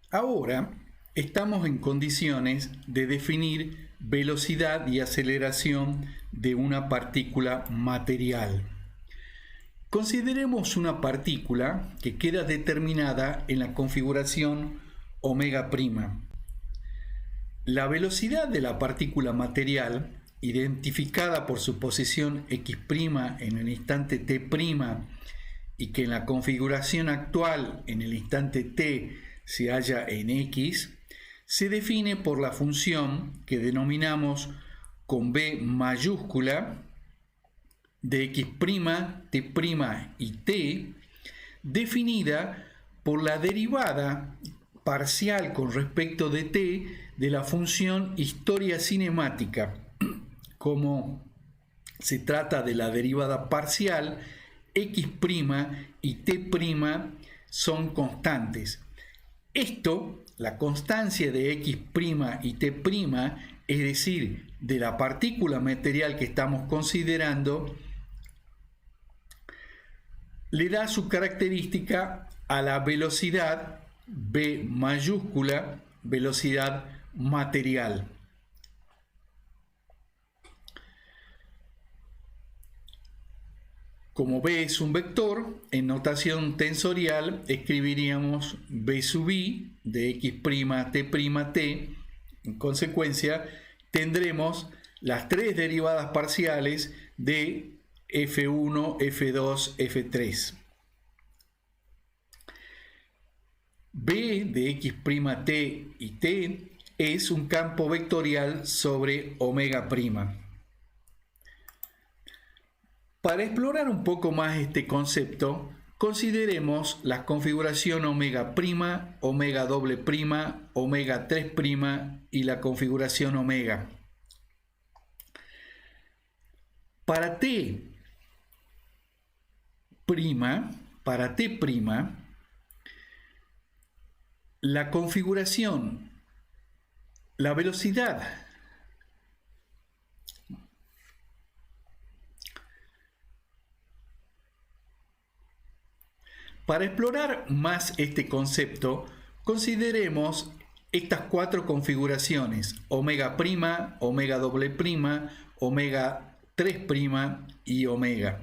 Ahora estamos en condiciones de definir velocidad y aceleración de una partícula material. Consideremos una partícula que queda determinada en la configuración omega prima. La velocidad de la partícula material, identificada por su posición x' en el instante t' y que en la configuración actual en el instante t se halla en x, se define por la función que denominamos con b mayúscula de x', t' y t, definida por la derivada parcial con respecto de t de la función historia cinemática. Como se trata de la derivada parcial, x' y t' son constantes. Esto, la constancia de x' y t', es decir, de la partícula material que estamos considerando, le da su característica a la velocidad v mayúscula, velocidad material. Como v es un vector, en notación tensorial escribiríamos v sub i de x', t', t. En consecuencia, tendremos las tres derivadas parciales de f1, f2, f3. v de x', t y t es un campo vectorial sobre omega prima. Para explorar un poco más este concepto, consideremos la configuración omega prima, omega doble prima, omega 3' y la configuración omega. Para t', la configuración, la velocidad Para explorar más este concepto, consideremos estas cuatro configuraciones: omega prima, omega doble prima, omega 3' y omega.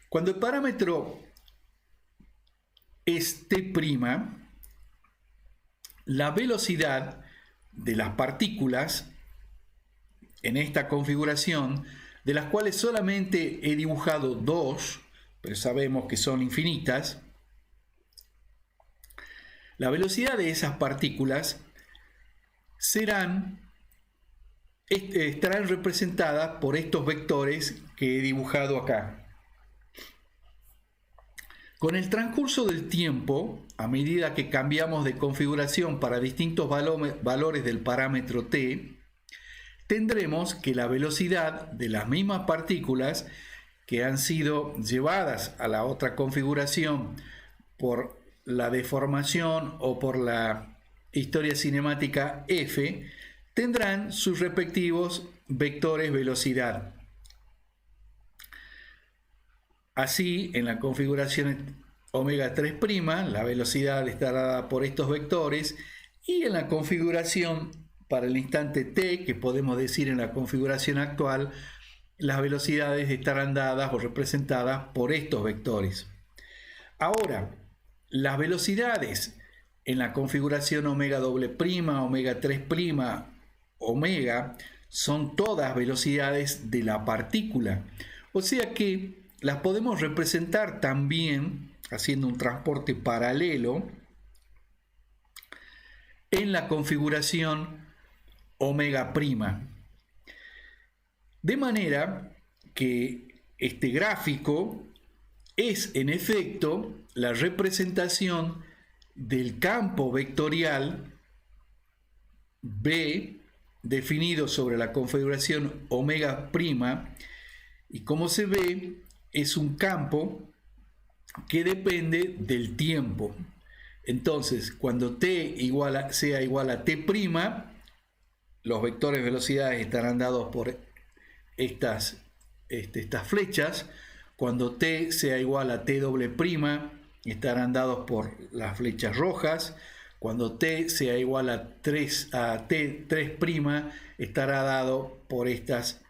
Cuando el parámetro es t', la velocidad de las partículas en esta configuración, de las cuales solamente he dibujado dos, pero sabemos que son infinitas, la velocidad de esas partículas estarán representadas por estos vectores que he dibujado acá. Con el transcurso del tiempo, a medida que cambiamos de configuración para distintos valores del parámetro t, tendremos que la velocidad de las mismas partículas que han sido llevadas a la otra configuración por la deformación o por la historia cinemática f, tendrán sus respectivos vectores velocidad. Así, en la configuración omega 3', la velocidad estará dada por estos vectores, y en la configuración para el instante t, que podemos decir en la configuración actual, las velocidades estarán dadas o representadas por estos vectores. Ahora, las velocidades en la configuración omega doble prima, omega 3', omega, son todas velocidades de la partícula. O sea que las podemos representar también haciendo un transporte paralelo en la configuración omega prima. De manera que este gráfico es en efecto la representación del campo vectorial B definido sobre la configuración omega prima, y como se ve es un campo que depende del tiempo. Entonces, cuando t sea igual a t', los vectores velocidades estarán dados por estas flechas. Cuando t sea igual a t doble prima, estarán dados por las flechas rojas. Cuando t sea igual a t3', estará dado por estas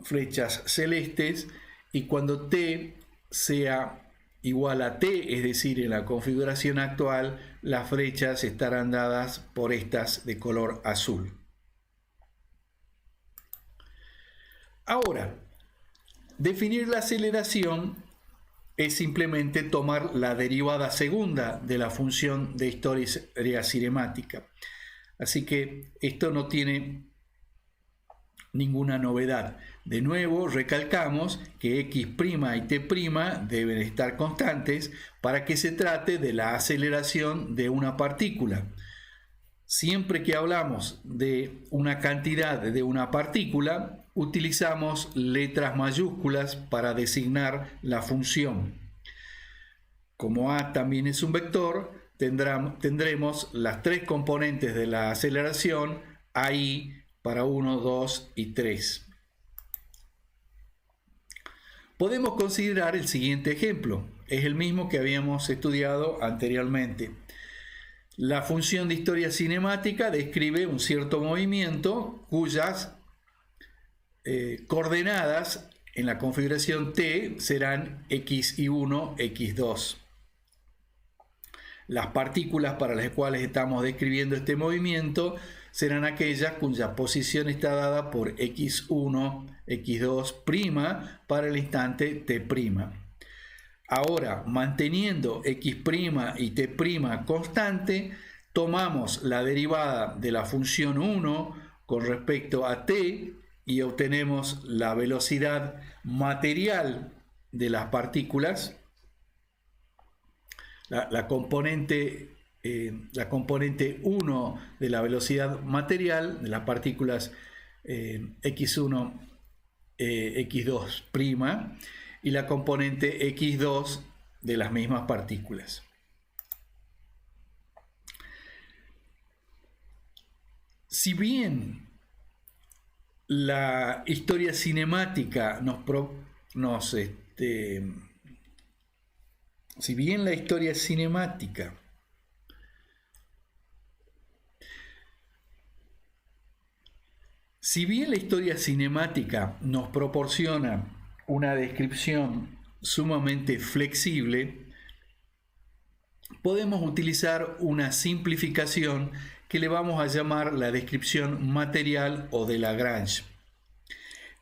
flechas celestes, y cuando t sea igual a t, es decir, en la configuración actual, las flechas estarán dadas por estas de color azul. Ahora, definir la aceleración es simplemente tomar la derivada segunda de la función de historia cinemática. Así que esto no tiene ninguna novedad. De nuevo, recalcamos que x' y t' deben estar constantes para que se trate de la aceleración de una partícula. Siempre que hablamos de una cantidad de una partícula, utilizamos letras mayúsculas para designar la función. Como a también es un vector, tendremos las tres componentes de la aceleración, AI, para 1, 2 y 3. Podemos considerar el siguiente ejemplo. Es el mismo que habíamos estudiado anteriormente. La función de historia cinemática describe un cierto movimiento cuyas coordenadas en la configuración t serán x1, x2. Las partículas para las cuales estamos describiendo este movimiento serán aquellas cuya posición está dada por x1, x2' para el instante t'. Ahora, manteniendo x' y t' constante, tomamos la derivada de la función 1 con respecto a t y obtenemos la velocidad material de las partículas, la componente 1 de la velocidad material de las partículas x1, x2', y la componente x2 de las mismas partículas. Si bien la historia cinemática si bien la historia cinemática nos proporciona una descripción sumamente flexible, podemos utilizar una simplificación que le vamos a llamar la descripción material o de Lagrange.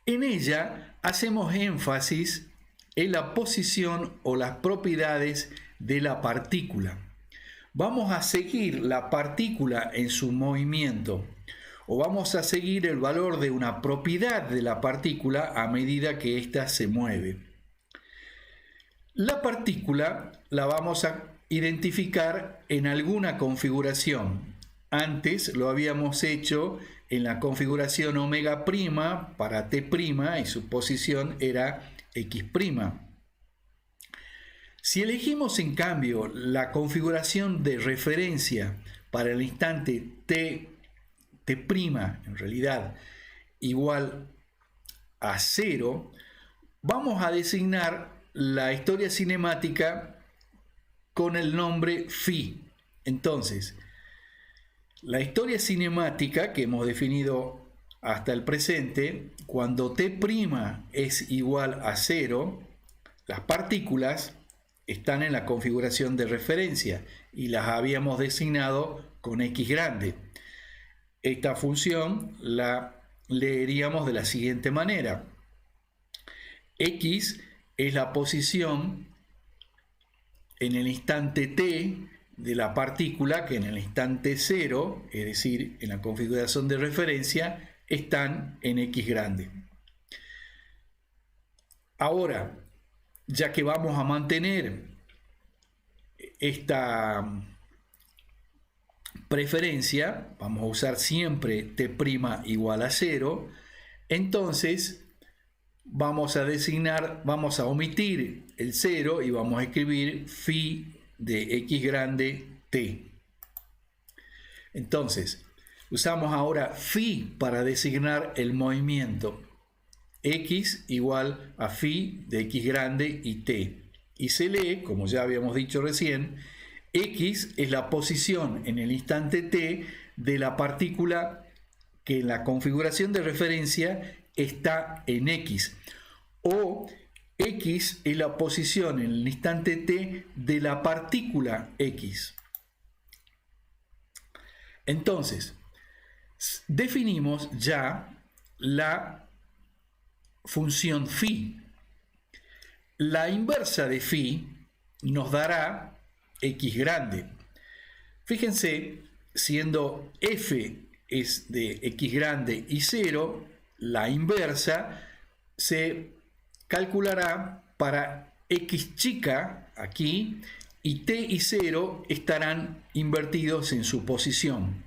En ella hacemos énfasis en la posición o las propiedades de la partícula. Vamos a seguir la partícula en su movimiento, o vamos a seguir el valor de una propiedad de la partícula a medida que ésta se mueve. La partícula la vamos a identificar en alguna configuración. Antes lo habíamos hecho en la configuración omega' para t' y su posición era x'. Si elegimos en cambio la configuración de referencia para el instante t', en realidad igual a 0, vamos a designar la historia cinemática con el nombre φ. Entonces, la historia cinemática que hemos definido hasta el presente, cuando t' es igual a 0, las partículas están en la configuración de referencia y las habíamos designado con x grande. Esta función la leeríamos de la siguiente manera. X es la posición en el instante t de la partícula que en el instante 0, es decir, en la configuración de referencia, están en x grande. Ahora, ya que vamos a mantener esta preferencia, vamos a usar siempre t' igual a 0, entonces vamos a omitir el 0 y vamos a escribir φ de x grande t. Entonces, usamos ahora φ para designar el movimiento. X igual a φ de x grande y t. Y se lee, como ya habíamos dicho recién, X es la posición en el instante t de la partícula que en la configuración de referencia está en X. O X es la posición en el instante t de la partícula X. Entonces, definimos ya la función phi. La inversa de phi nos dará X grande. Fíjense, siendo f es de X grande y 0, la inversa se calculará para X chica aquí y t y 0 estarán invertidos en su posición.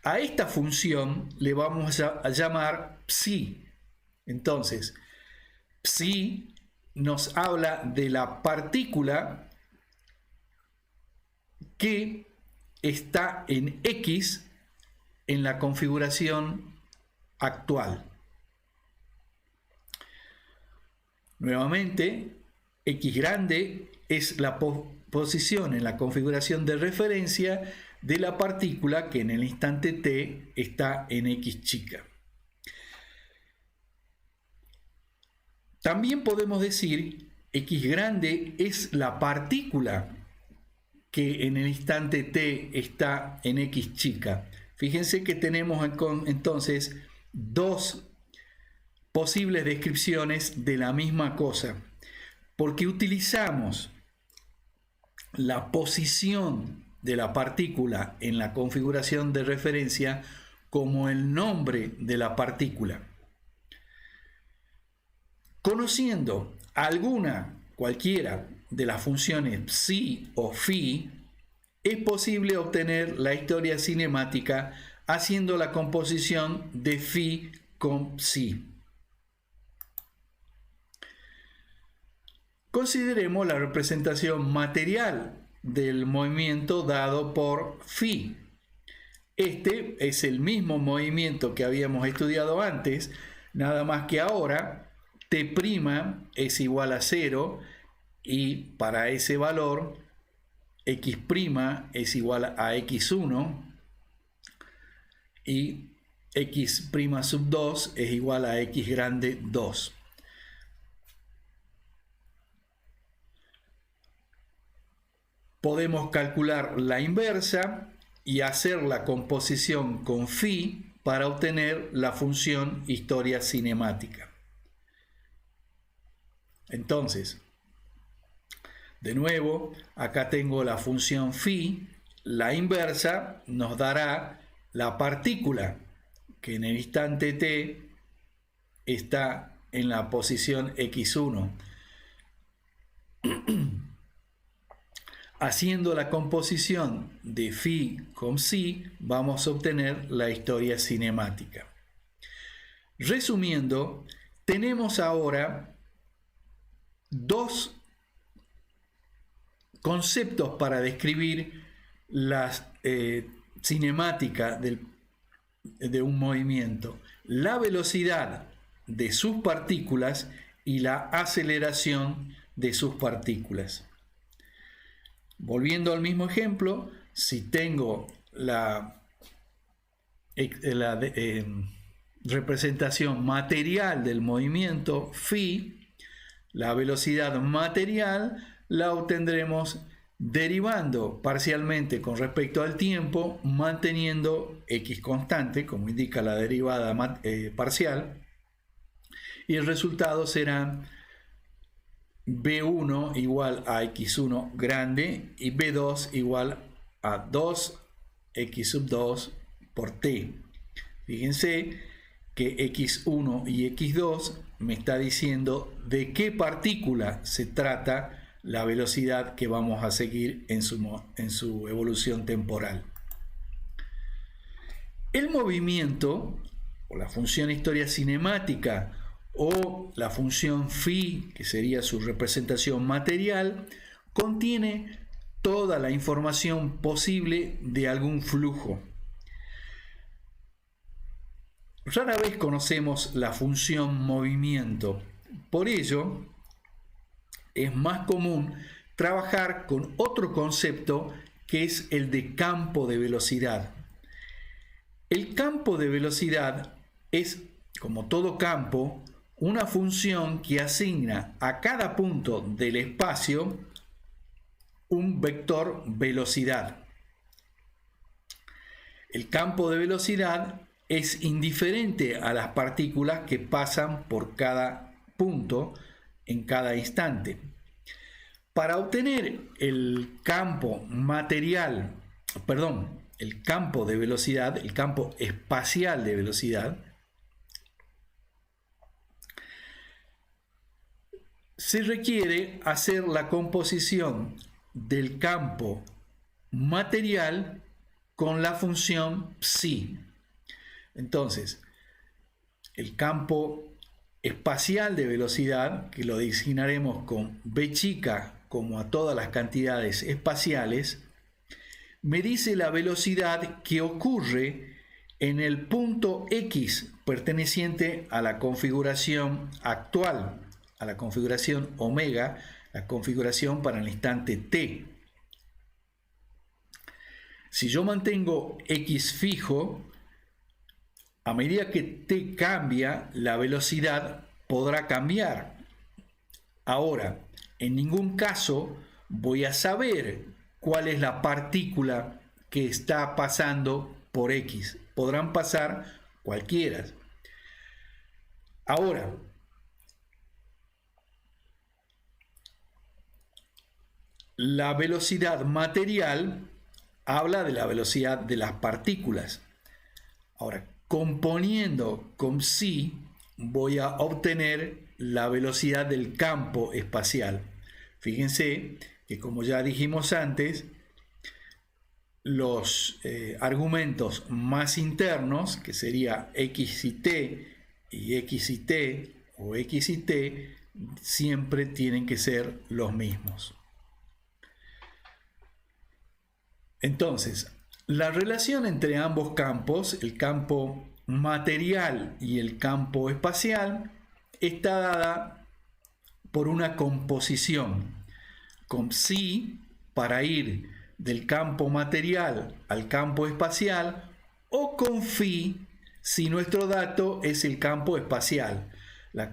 A esta función le vamos a llamar psi. Entonces, psi nos habla de la partícula que está en X en la configuración actual. Nuevamente, X grande es la posición en la configuración de referencia de la partícula que en el instante t está en X chica. También podemos decir X grande es la partícula que en el instante t está en X chica. Fíjense que tenemos entonces dos posibles descripciones de la misma cosa, porque utilizamos la posición de la partícula en la configuración de referencia como el nombre de la partícula. Conociendo cualquiera de las funciones psi o phi, es posible obtener la historia cinemática haciendo la composición de phi con psi. Consideremos la representación material del movimiento dado por phi. Este es el mismo movimiento que habíamos estudiado antes, nada más que ahora t' es igual a 0 y para ese valor x' es igual a x1 y x' sub 2 es igual a x grande 2. Podemos calcular la inversa y hacer la composición con phi para obtener la función historia cinemática. Entonces, de nuevo, acá tengo la función phi, la inversa nos dará la partícula que en el instante t está en la posición x1. Haciendo la composición de phi con psi, vamos a obtener la historia cinemática. Resumiendo, tenemos ahora dos conceptos para describir la cinemática de un movimiento: la velocidad de sus partículas y la aceleración de sus partículas. Volviendo al mismo ejemplo, si tengo la representación material del movimiento phi, la velocidad material la obtendremos derivando parcialmente con respecto al tiempo, manteniendo x constante, como indica la derivada parcial, y el resultado será b1 igual a x1 grande y b2 igual a 2x sub 2 por t. Fíjense que x1 y x2 me está diciendo de qué partícula se trata la velocidad que vamos a seguir en su evolución temporal. El movimiento, o la función historia cinemática, o la función phi, que sería su representación material, contiene toda la información posible de algún flujo. Rara vez conocemos la función movimiento, por ello es más común trabajar con otro concepto que es el de campo de velocidad. El campo de velocidad es, como todo campo, una función que asigna a cada punto del espacio un vector velocidad. El campo de velocidad es indiferente a las partículas que pasan por cada punto en cada instante. Para obtener el campo material, el campo de velocidad, el campo espacial de velocidad, se requiere hacer la composición del campo material con la función psi. Entonces, el campo espacial de velocidad, que lo designaremos con b chica como a todas las cantidades espaciales, me dice la velocidad que ocurre en el punto X perteneciente a la configuración actual, a la configuración omega, la configuración para el instante t. Si yo mantengo X fijo, a medida que t cambia, la velocidad podrá cambiar. Ahora, en ningún caso voy a saber cuál es la partícula que está pasando por X. Podrán pasar cualquiera. Ahora, la velocidad material habla de la velocidad de las partículas. Ahora, componiendo con psi, voy a obtener la velocidad del campo espacial. Fíjense que, como ya dijimos antes, los argumentos más internos, que sería x y t, o x y t, siempre tienen que ser los mismos. Entonces, la relación entre ambos campos, el campo material y el campo espacial, está dada por una composición con psi para ir del campo material al campo espacial, o con phi si nuestro dato es el campo espacial. La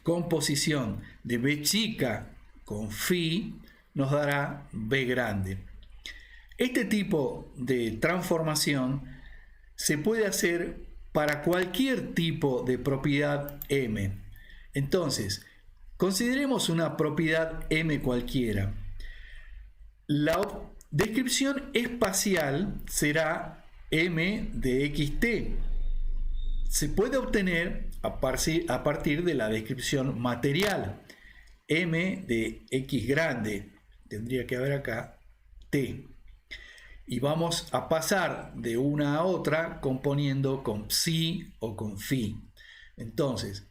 composición de b chica con phi nos dará b grande. Este tipo de transformación se puede hacer para cualquier tipo de propiedad M. Entonces, consideremos una propiedad M cualquiera. La descripción espacial será M de xt. Se puede obtener a partir de la descripción material. M de x grande, tendría que haber acá t. Y vamos a pasar de una a otra componiendo con psi o con phi. Entonces,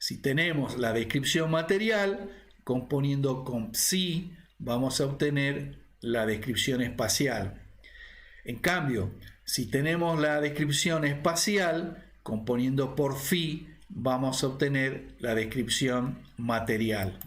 si tenemos la descripción material, componiendo con psi, vamos a obtener la descripción espacial. En cambio, si tenemos la descripción espacial, componiendo por phi, vamos a obtener la descripción material.